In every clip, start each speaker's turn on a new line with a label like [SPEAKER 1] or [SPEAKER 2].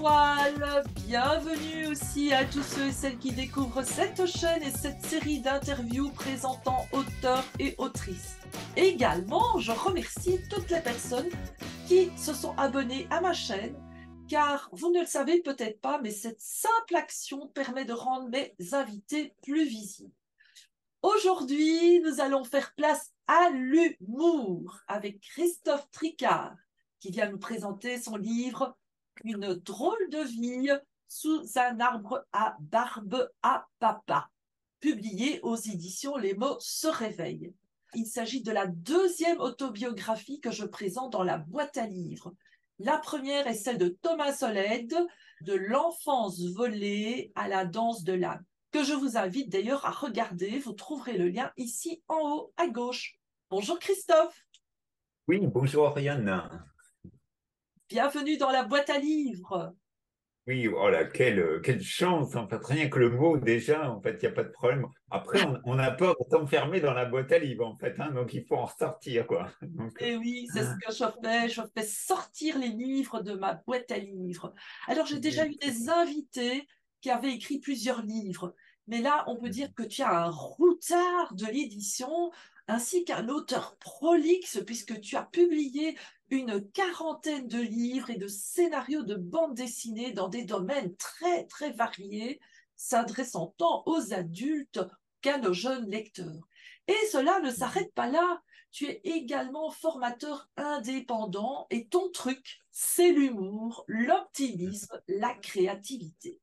[SPEAKER 1] étoiles, bienvenue aussi à tous ceux et celles qui découvrent cette chaîne et cette série d'interviews présentant auteurs et autrices. Également, je remercie toutes les personnes qui se sont abonnées à ma chaîne, car vous ne le savez peut-être pas, mais cette simple action permet de rendre mes invités plus visibles. Aujourd'hui, nous allons faire place à l'humour avec Christophe Tricart, qui vient nous présenter son livre « Une drôle de vie sous un arbre à barbe à papa », publié aux éditions Les mots se réveillent. Il s'agit de la deuxième autobiographie que je présente dans la boîte à livres. La première est celle de Thomas Solède, de l'enfance volée à la danse de l'âme, que je vous invite d'ailleurs à regarder. Vous trouverez le lien ici en haut à gauche. Bonjour Christophe.
[SPEAKER 2] Oui, bonjour Ariane.
[SPEAKER 1] Bienvenue dans la boîte à livres.
[SPEAKER 2] Oui, oh là, quelle chance, en fait, rien que le mot déjà, en fait, il n'y a pas de problème. Après, on a peur de s'enfermer dans la boîte à livres, en fait, hein, donc il faut en ressortir, quoi. Donc,
[SPEAKER 1] Et oui, c'est ce que je fais sortir les livres de ma boîte à livres. Alors j'ai déjà eu des invités qui avaient écrit plusieurs livres, mais là on peut dire que tu as un routard de l'édition ainsi qu'un auteur prolixe puisque tu as publié une quarantaine de livres et de scénarios de bande dessinée dans des domaines très très variés, s'adressant tant aux adultes qu'à nos jeunes lecteurs. Et cela ne s'arrête pas là. Tu es également formateur indépendant et ton truc, c'est l'humour, l'optimisme, la créativité.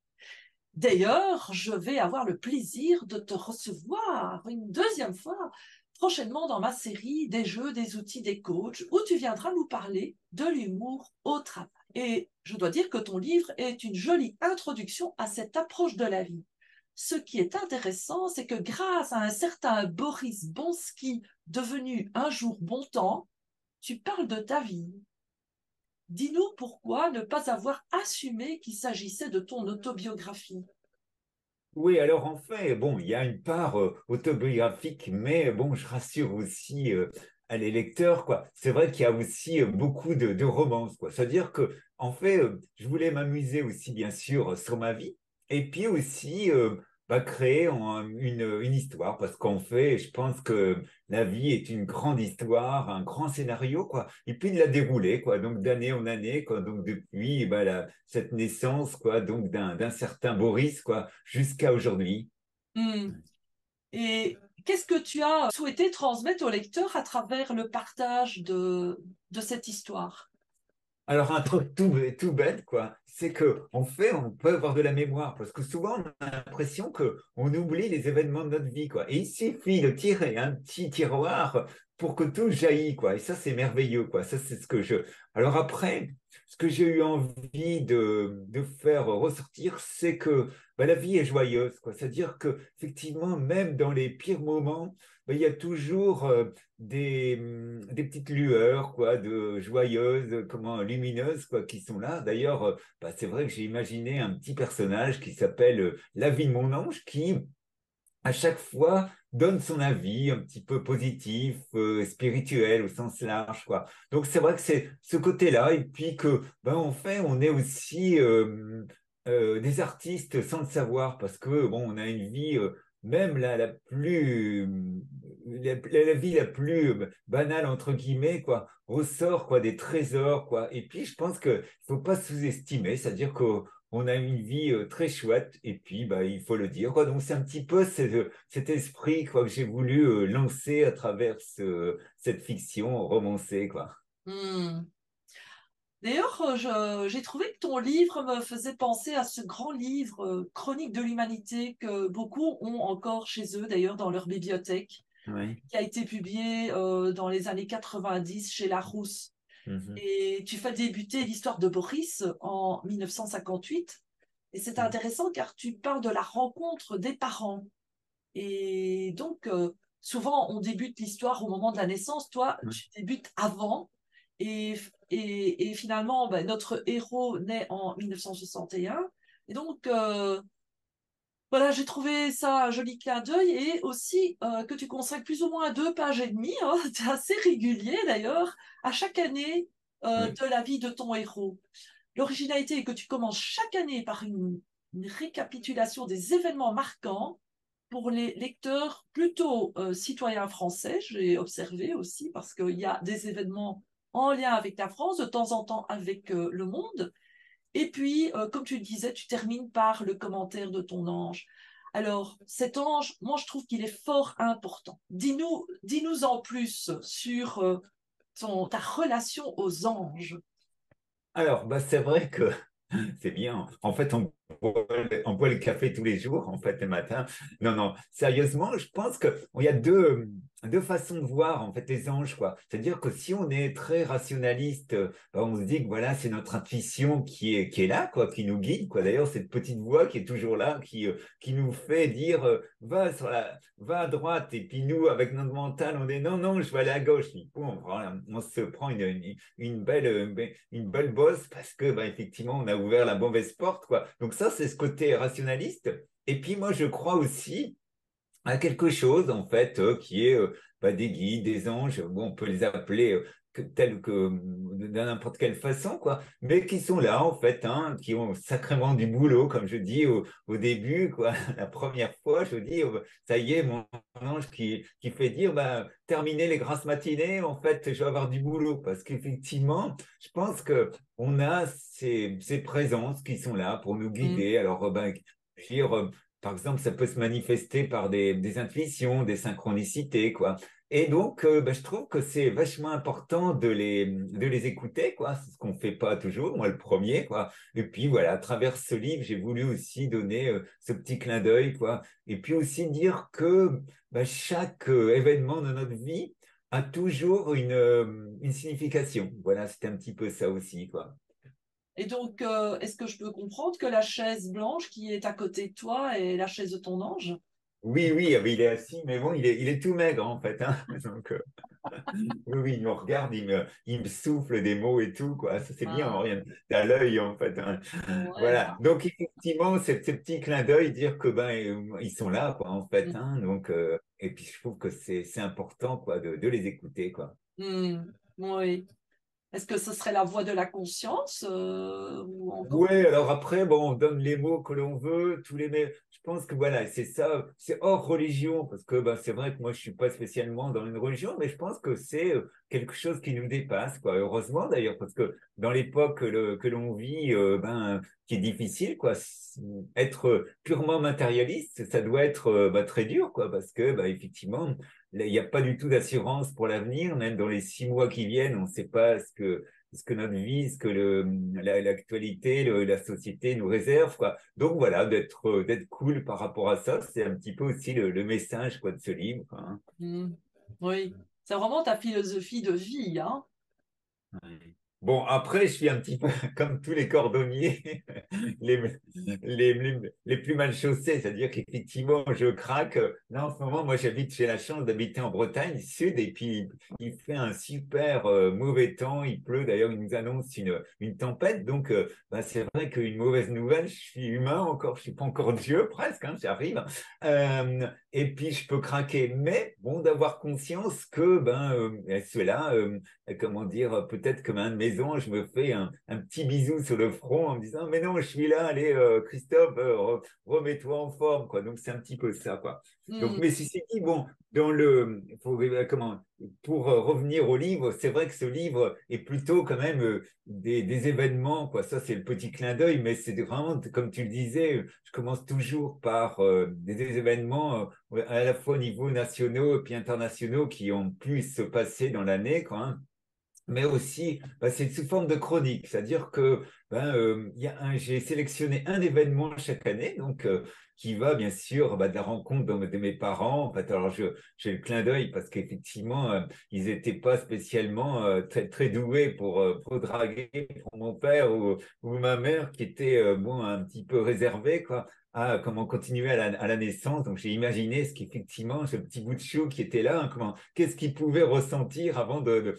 [SPEAKER 1] D'ailleurs, je vais avoir le plaisir de te recevoir une deuxième fois prochainement dans ma série des jeux, des outils, des coachs, où tu viendras nous parler de l'humour au travail. Et je dois dire que ton livre est une jolie introduction à cette approche de la vie. Ce qui est intéressant, c'est que grâce à un certain Boris Bonsky, devenu un jour bon temps, tu parles de ta vie. Dis-nous pourquoi ne pas avoir assumé qu'il s'agissait de ton autobiographie.
[SPEAKER 2] oui, alors en fait, bon, il y a une part autobiographique, mais bon, je rassure aussi à les lecteurs, quoi. C'est vrai qu'il y a aussi beaucoup de romances, quoi. C'est-à-dire que, en fait, je voulais m'amuser aussi, bien sûr, sur ma vie, et puis aussi créer une histoire, parce qu'en fait, je pense que la vie est une grande histoire, un grand scénario, quoi. Et puis de la dérouler, quoi. Donc d'année en année, quoi. Donc depuis, cette naissance, quoi. Donc d'un certain Boris, quoi, jusqu'à aujourd'hui.
[SPEAKER 1] Hmm. Et qu'est-ce que tu as souhaité transmettre au lecteur à travers le partage de cette histoire?
[SPEAKER 2] Alors, un truc tout bête, quoi, c'est que en fait, on peut avoir de la mémoire, parce que souvent, on a l'impression que on oublie les événements de notre vie, quoi. Et il suffit de tirer un petit tiroir pour que tout jaillit, quoi. Et ça, c'est merveilleux, quoi. Ça, c'est ce que je... Alors après, ce que j'ai eu envie de faire ressortir, c'est que la vie est joyeuse, quoi. C'est-à-dire que, effectivement, même dans les pires moments, il y a toujours des petites lueurs, quoi, de joyeuses, comment, lumineuses, quoi, qui sont là. D'ailleurs, c'est vrai que j'ai imaginé un petit personnage qui s'appelle la vie de mon ange, qui, à chaque fois, donne son avis un petit peu positif, spirituel au sens large, quoi. Donc, c'est vrai que c'est ce côté-là, et puis que, en fait, on est aussi des artistes sans le savoir, parce que, bon, on a une vie, même la plus, la vie la plus banale, entre guillemets, quoi, ressort, quoi, des trésors, quoi. Et puis, je pense que faut pas sous-estimer, c'est-à-dire que on a une vie très chouette et puis il faut le dire, quoi. Donc c'est un petit peu cet esprit, quoi, que j'ai voulu lancer à travers cette fiction romancée, quoi.
[SPEAKER 1] Hmm. D'ailleurs, j'ai trouvé que ton livre me faisait penser à ce grand livre, Chronique de l'humanité, que beaucoup ont encore chez eux, d'ailleurs, dans leur bibliothèque,
[SPEAKER 2] Oui.
[SPEAKER 1] qui a été publié dans les années 90 chez Larousse.
[SPEAKER 2] Mhm.
[SPEAKER 1] Et tu fais débuter l'histoire de Boris en 1958. Et c'est intéressant car tu parles de la rencontre des parents. Et donc, souvent, on débute l'histoire au moment de la naissance. Toi,
[SPEAKER 2] Oui.
[SPEAKER 1] tu débutes avant. Et, et finalement, ben, notre héros naît en 1961. Et donc, voilà, j'ai trouvé ça un joli clin d'œil et aussi que tu consacres plus ou moins 2 pages et demie, hein, c'est assez régulier d'ailleurs, à chaque année
[SPEAKER 2] Oui.
[SPEAKER 1] de la vie de ton héros. l'originalité est que tu commences chaque année par une récapitulation des événements marquants pour les lecteurs plutôt citoyens français, j'ai observé aussi, parce qu'il y a des événements en lien avec la France, de temps en temps avec le monde. Et puis, comme tu le disais, tu termines par le commentaire de ton ange. Alors, cet ange, moi, je trouve qu'il est fort important. Dis-nous en plus sur ta relation aux anges.
[SPEAKER 2] Alors, bah, c'est vrai que c'est bien. En fait, on boit le café tous les jours, en fait, le matin. Non, non, sérieusement, je pense qu'il y a deux façons de voir, en fait, les anges, quoi. C'est-à-dire que si on est très rationaliste, bah, on se dit que voilà, c'est notre intuition qui est là, quoi, qui nous guide, quoi. D'ailleurs, cette petite voix qui est toujours là, qui nous fait dire, va à droite. Et puis nous, avec notre mental, on dit, non, non, je vais aller à gauche. Puis, bon, voilà, on se prend une belle bosse parce que, bah, effectivement, on a ouvert la mauvaise porte, quoi. Donc ça, c'est ce côté rationaliste. Et puis moi, je crois aussi à quelque chose, en fait, qui est bah, des guides, des anges, bon, on peut les appeler tels que de n'importe quelle façon, quoi, mais qui sont là, en fait, hein, qui ont sacrément du boulot, comme je dis au début, quoi. La première fois, je dis, ça y est, mon ange qui fait dire, bah, terminer les grasses matinées, en fait, je vais avoir du boulot, parce qu'effectivement, je pense que on a ces présences qui sont là pour nous
[SPEAKER 1] Mm,
[SPEAKER 2] guider. Alors, ben, je veux dire, par exemple, ça peut se manifester par des intuitions, des synchronicités, quoi. Et donc, bah, je trouve que c'est vachement important de les écouter, quoi. C'est ce qu'on ne fait pas toujours, moi le premier, quoi. Et puis voilà, à travers ce livre, j'ai voulu aussi donner ce petit clin d'œil, quoi. Et puis aussi dire que bah, chaque événement de notre vie a toujours une signification. Voilà, c'était un petit peu ça aussi, quoi.
[SPEAKER 1] Et donc, est-ce que je peux comprendre que la chaise blanche qui est à côté de toi est la chaise de ton ange?
[SPEAKER 2] Oui, oui, ah, mais il est assis, mais bon, il est tout maigre en fait, hein. Donc, oui, oui, il me regarde, il me souffle des mots et tout, quoi. Ça, c'est bien,
[SPEAKER 1] Ah,
[SPEAKER 2] rien à l'œil, en fait, hein.
[SPEAKER 1] ouais.
[SPEAKER 2] Voilà. Donc, effectivement, ces petits clins d'œil, dire que ben, ils sont là, quoi, en fait,
[SPEAKER 1] Mm,
[SPEAKER 2] hein. Donc, et puis, je trouve que c'est important, quoi, de les écouter, quoi.
[SPEAKER 1] mm, oui. Est-ce que ce serait la voix de la conscience ou encore?
[SPEAKER 2] Ouais, alors après, bon, on donne les mots que l'on veut, je pense que voilà, c'est ça, c'est hors religion, parce que ben, c'est vrai que moi, je suis pas spécialement dans une religion, mais je pense que c'est quelque chose qui nous dépasse, quoi. Heureusement d'ailleurs, parce que dans l'époque que l'on vit, ben, qui est difficile, quoi, être purement matérialiste, ça doit être bah, très dur, quoi, parce que bah, effectivement, là, il n'y a pas du tout d'assurance pour l'avenir, même dans les 6 mois qui viennent, on ne sait pas ce que notre vie, ce que l'actualité, la société nous réserve, quoi. Donc voilà, d'être cool par rapport à ça, c'est un petit peu aussi le message, quoi, de ce livre, quoi, hein.
[SPEAKER 1] Mm, oui. C'est vraiment ta philosophie de vie, hein?
[SPEAKER 2] Ouais. Bon, après, je suis un petit peu comme tous les cordonniers, les, les plus mal chaussés, c'est-à-dire qu'effectivement, je craque. Là, en ce moment, moi, j'ai la chance d'habiter en Bretagne sud, et puis il fait un super mauvais temps, il pleut, d'ailleurs, il nous annonce une tempête, donc bah, c'est vrai qu'une mauvaise nouvelle, je suis humain encore, je suis pas encore Dieu, presque, hein, j'arrive. Et puis, je peux craquer, mais bon, d'avoir conscience que ben, cela comment dire, peut-être comme un de mes anges, je me fais un petit bisou sur le front en me disant, mais non, je suis là, allez, Christophe, remets-toi en forme, quoi. Donc, c'est un petit peu ça, quoi. Donc,
[SPEAKER 1] Mm,
[SPEAKER 2] mais ceci dit, bon, pour revenir au livre, c'est vrai que ce livre est plutôt quand même des événements, quoi. Ça, c'est le petit clin d'œil, mais c'est vraiment, comme tu le disais, je commence toujours par des événements à la fois au niveau nationaux et puis internationaux qui ont pu se passer dans l'année, quoi, hein, mais aussi, bah, c'est sous forme de chronique, c'est-à-dire que ben, j'ai sélectionné un événement chaque année, donc qui va bien sûr bah, de la rencontre de mes parents. En fait, alors j'ai le clin d'œil parce qu'effectivement, ils n'étaient pas spécialement très, très doués pour draguer pour mon père ou ma mère, qui était bon, un petit peu réservée, quoi, à comment continuer à la naissance. Donc j'ai imaginé ce qu'effectivement, ce petit bout de chou qui était là, hein, qu'est-ce qu'il pouvait ressentir avant de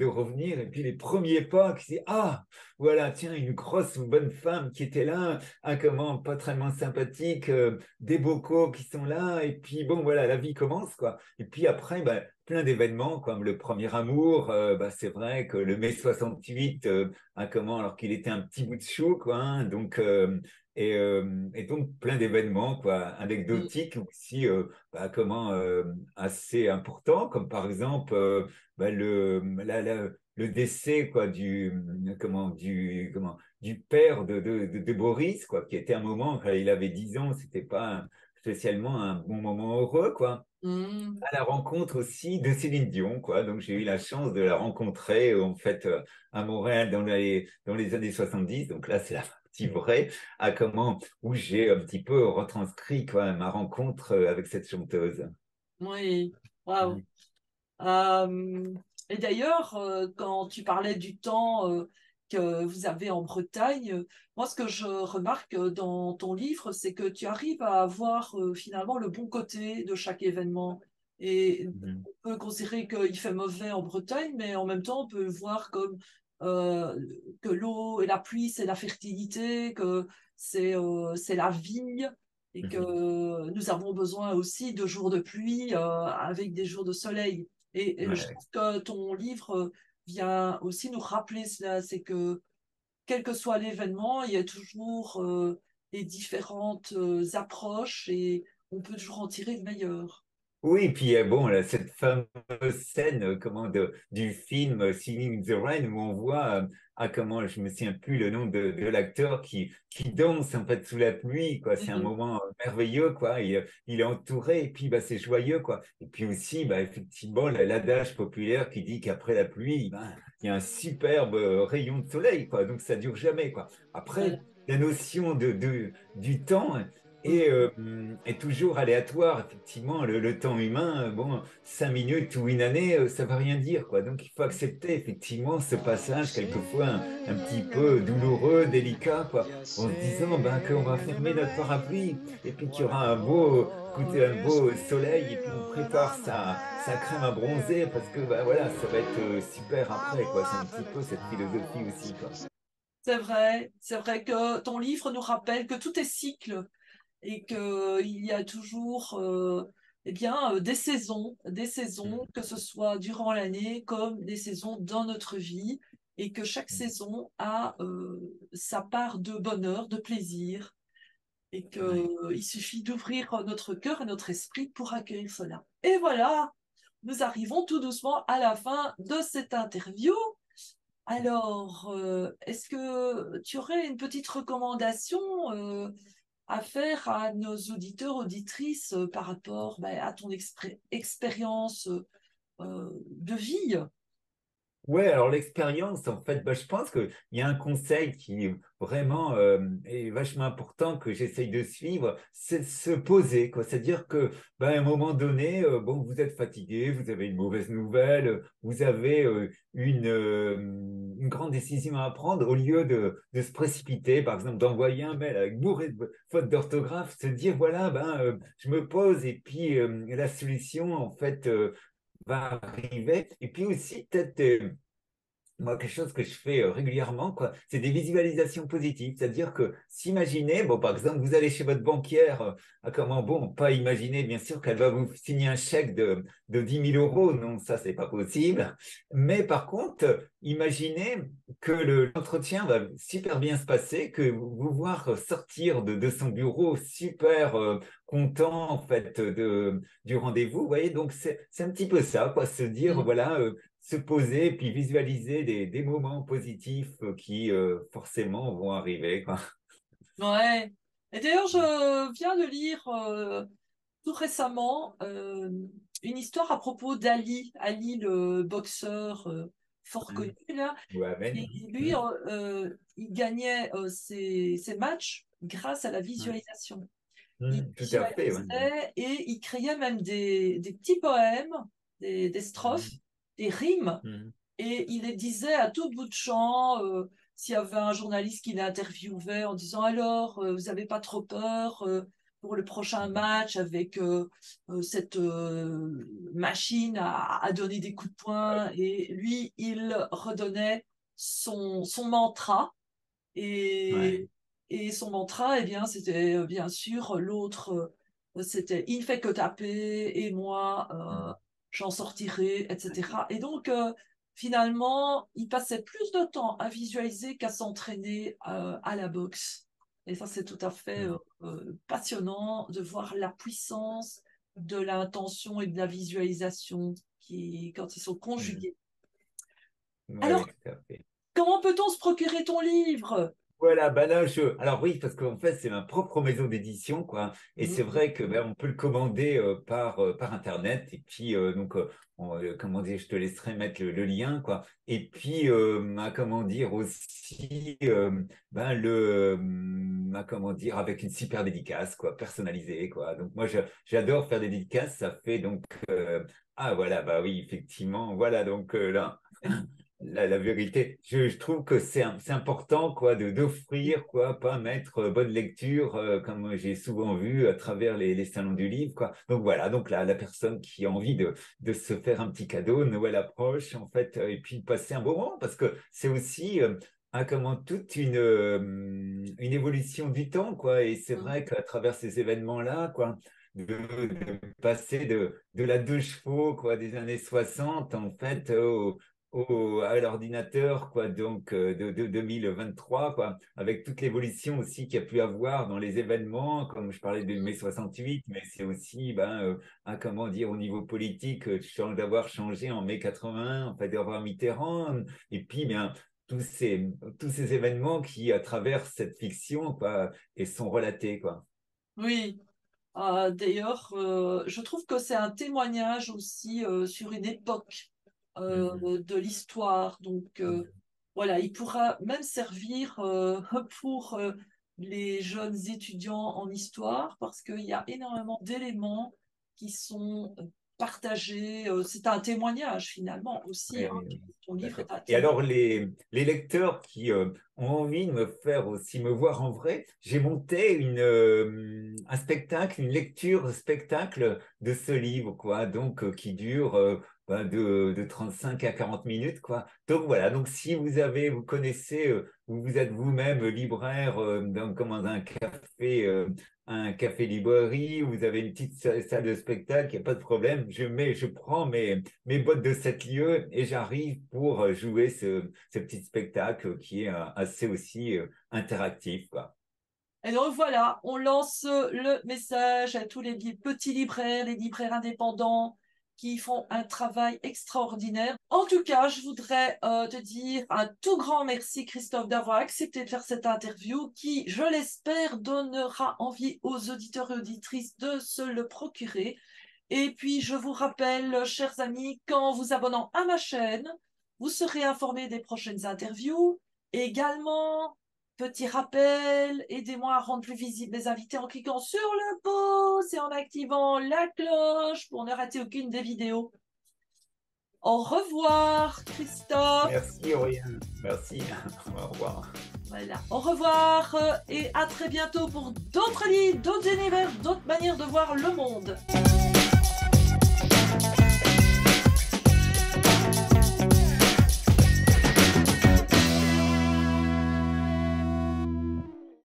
[SPEAKER 2] revenir. Et puis les premiers pas, qui c'est ah, voilà, tiens, une grosse bonne femme qui était là, un comment pas très sympathique, des bocaux qui sont là. Et puis bon, voilà, la vie commence, quoi. Et puis après, ben, plein d'événements comme le premier amour. Bah, c'est vrai que le mai 68, alors qu'il était un petit bout de chou, quoi. Hein, et donc plein d'événements, quoi,
[SPEAKER 1] Mm.
[SPEAKER 2] anecdotiques aussi, assez importants, comme par exemple bah, le décès, quoi, du père de Boris, quoi, qui était un moment, quand il avait 10 ans, c'était pas spécialement un bon moment heureux, quoi.
[SPEAKER 1] Mm.
[SPEAKER 2] À la rencontre aussi de Céline Dion, quoi. Donc j'ai eu la chance de la rencontrer en fait à Montréal dans les années 70. Donc là, c'est la partie vraie où j'ai un petit peu retranscrit quoi, ma rencontre avec cette chanteuse.
[SPEAKER 1] Oui, waouh.
[SPEAKER 2] Mm.
[SPEAKER 1] Et d'ailleurs, quand tu parlais du temps que vous avez en Bretagne, moi, ce que je remarque dans ton livre, c'est que tu arrives à voir finalement le bon côté de chaque événement. Et
[SPEAKER 2] Mm.
[SPEAKER 1] on peut considérer qu'il fait mauvais en Bretagne, mais en même temps, on peut voir comme euh, que l'eau et la pluie, c'est la fertilité, que c'est la vie et
[SPEAKER 2] Mhm.
[SPEAKER 1] que nous avons besoin aussi de jours de pluie avec des jours de soleil. Et je
[SPEAKER 2] Ouais.
[SPEAKER 1] trouve que ton livre vient aussi nous rappeler cela, c'est que quel que soit l'événement, il y a toujours des différentes approches et on peut toujours en tirer le meilleur.
[SPEAKER 2] Oui, puis bon, là, cette fameuse scène du film Singing in the Rain où on voit, je me souviens plus le nom de l'acteur qui danse en fait sous la pluie, quoi. C'est un
[SPEAKER 1] Mhm.
[SPEAKER 2] moment merveilleux, quoi. Il est entouré et puis bah, c'est joyeux, quoi. Et puis aussi, bah, effectivement, l'adage populaire qui dit qu'après la pluie, ben, il y a un superbe rayon de soleil, quoi. Donc ça dure jamais, quoi.
[SPEAKER 1] Voilà.
[SPEAKER 2] Après, la notion du temps
[SPEAKER 1] Mhm.
[SPEAKER 2] est toujours aléatoire. Effectivement, le temps humain, bon, 5 minutes ou une année, ça ne veut rien dire, quoi. Donc, il faut accepter effectivement ce passage, quelquefois un petit peu douloureux, délicat, quoi, en se disant ben, qu'on va fermer notre parapluie et puis qu'il y aura un beau soleil et puis on prépare sa crème à bronzer parce que ben, voilà, ça va être super après, quoi. C'est un petit peu cette philosophie aussi, quoi.
[SPEAKER 1] C'est vrai que ton livre nous rappelle que tout est cycle et qu'il y a toujours eh bien, des saisons,
[SPEAKER 2] Mm.
[SPEAKER 1] que ce soit durant l'année comme des saisons dans notre vie, et que chaque saison a sa part de bonheur, de plaisir, et
[SPEAKER 2] Ouais.
[SPEAKER 1] qu'il suffit d'ouvrir notre cœur et notre esprit pour accueillir cela. Et voilà, nous arrivons tout doucement à la fin de cette interview. Alors, est-ce que tu aurais une petite recommandation à faire à nos auditeurs, auditrices par rapport à ton expérience de vie?
[SPEAKER 2] Ouais, alors l'expérience, en fait, bah, je pense qu'il y a un conseil qui vraiment est vachement important que j'essaye de suivre, c'est de se poser, quoi. C'est-à-dire que, bah, à un moment donné, bon, vous êtes fatigué, vous avez une mauvaise nouvelle, vous avez une grande décision à prendre, au lieu de se précipiter, par exemple, d'envoyer un mail avec bourré de fautes d'orthographe, se dire, voilà, ben, je me pose et puis la solution, en fait, va arriver. Et puis aussi, peut-être, moi, quelque chose que je fais régulièrement, quoi, c'est des visualisations positives. C'est-à-dire que s'imaginer, bon, par exemple, vous allez chez votre banquière, bon, pas imaginer, bien sûr, qu'elle va vous signer un chèque de 10 000 euros. Non, ça, c'est pas possible. Mais par contre, imaginez que l'entretien va super bien se passer, que vous voir sortir de son bureau super content, en fait, du rendez-vous. Vous voyez, donc c'est un petit peu ça, quoi, se dire,
[SPEAKER 1] Mm.
[SPEAKER 2] voilà, se poser puis visualiser des moments positifs qui forcément vont arriver, quoi.
[SPEAKER 1] Ouais. Et d'ailleurs, je viens de lire tout récemment une histoire à propos d'Ali, Ali le boxeur fort connu
[SPEAKER 2] Mm.
[SPEAKER 1] là.
[SPEAKER 2] Ouais, amen.
[SPEAKER 1] Et lui,
[SPEAKER 2] Mm.
[SPEAKER 1] il gagnait ses matchs grâce à la
[SPEAKER 2] Ouais.
[SPEAKER 1] visualisation. Il
[SPEAKER 2] Mm. Tout à fait. Ouais.
[SPEAKER 1] visualisait et il créait même des petits poèmes, des strophes,
[SPEAKER 2] Mm.
[SPEAKER 1] des rimes,
[SPEAKER 2] Mm.
[SPEAKER 1] et il les disait à tout bout de champ. S'il y avait un journaliste qui l'interviewait en disant alors, vous n'avez pas trop peur pour le prochain
[SPEAKER 2] Mm.
[SPEAKER 1] match avec cette machine à donner des coups de poing. Et lui, il redonnait son mantra.
[SPEAKER 2] Ouais.
[SPEAKER 1] Et, et son mantra, eh bien, c'était bien sûr l'autre, c'était il ne fait que taper et moi,
[SPEAKER 2] Mm.
[SPEAKER 1] j'en sortirai, etc. Et donc, finalement, il passait plus de temps à visualiser qu'à s'entraîner à la boxe. Et ça, c'est tout à fait passionnant de voir la puissance de l'intention et de la visualisation quand ils sont conjugués.
[SPEAKER 2] Ouais,
[SPEAKER 1] Alors,
[SPEAKER 2] oui, tout à fait.
[SPEAKER 1] comment peut-on se procurer ton livre?
[SPEAKER 2] Voilà, bah là, alors oui, parce qu'en fait, c'est ma propre maison d'édition, quoi. Et c'est
[SPEAKER 1] Mhm.
[SPEAKER 2] vrai que on peut le commander par Internet. Et puis, comment dire, je te laisserai mettre le lien, quoi. Et puis, comment dire aussi, comment dire, avec une super dédicace, quoi, personnalisée, quoi. Donc moi, j'adore faire des dédicaces. Ça fait donc, ah voilà, bah oui, effectivement, voilà, donc là. La vérité, je trouve que c'est important quoi d'offrir quoi, pas mettre bonne lecture comme j'ai souvent vu à travers les salons du livre quoi. Donc voilà, donc la personne qui a envie de se faire un petit cadeau, Noël approche en fait, et puis passer un bon moment parce que c'est aussi comment toute une évolution du temps quoi. Et c'est vrai qu'à travers ces événements-là quoi. De passer de la deux chevaux quoi, des années 60 en fait à l'ordinateur, quoi, donc de 2023, quoi, avec toute l'évolution aussi qu'il y a pu avoir dans les événements, comme je parlais de mai 68, mais c'est aussi, comment dire, au niveau politique, d'avoir changé en mai 80, en fait, d'avoir Mitterrand, et puis, tous ces événements qui traversent cette fiction, quoi, et sont relatés, quoi.
[SPEAKER 1] Oui, d'ailleurs, je trouve que c'est un témoignage aussi sur une époque
[SPEAKER 2] Mhm.
[SPEAKER 1] de l'histoire. Donc, voilà, il pourra même servir pour les jeunes étudiants en histoire parce qu'il y a énormément d'éléments qui sont partagés. C'est un témoignage finalement aussi,
[SPEAKER 2] Oui,
[SPEAKER 1] hein.
[SPEAKER 2] oui, oui.
[SPEAKER 1] Ton livre
[SPEAKER 2] D'accord.
[SPEAKER 1] est un
[SPEAKER 2] Et
[SPEAKER 1] témoignage.
[SPEAKER 2] alors, les lecteurs qui ont envie de me faire aussi me voir en vrai, j'ai monté un spectacle, une lecture spectacle de ce livre, quoi, donc qui dure de 35 à 40 minutes, quoi. Donc voilà, donc si vous connaissez, ou vous êtes vous-même libraire dans un café librairie, où vous avez une petite salle de spectacle, il n'y a pas de problème. Je prends mes bottes de 7 lieux et j'arrive pour jouer ce petit spectacle qui est assez aussi interactif, quoi.
[SPEAKER 1] Et donc voilà, on lance le message à tous petits libraires, les libraires indépendants qui font un travail extraordinaire. En tout cas, je voudrais te dire un tout grand merci, Christophe, d'avoir accepté de faire cette interview qui, je l'espère, donnera envie aux auditeurs et auditrices de se le procurer. Et puis, je vous rappelle, chers amis, qu'en vous abonnant à ma chaîne, vous serez informés des prochaines interviews. Également, petit rappel, aidez-moi à rendre plus visibles mes invités en cliquant sur le pouce et en activant la cloche pour ne rater aucune des vidéos. Au revoir, Christophe.
[SPEAKER 2] Merci, Aurélien. Merci. Au revoir.
[SPEAKER 1] Voilà, au revoir et à très bientôt pour d'autres livres, d'autres univers, d'autres manières de voir le monde.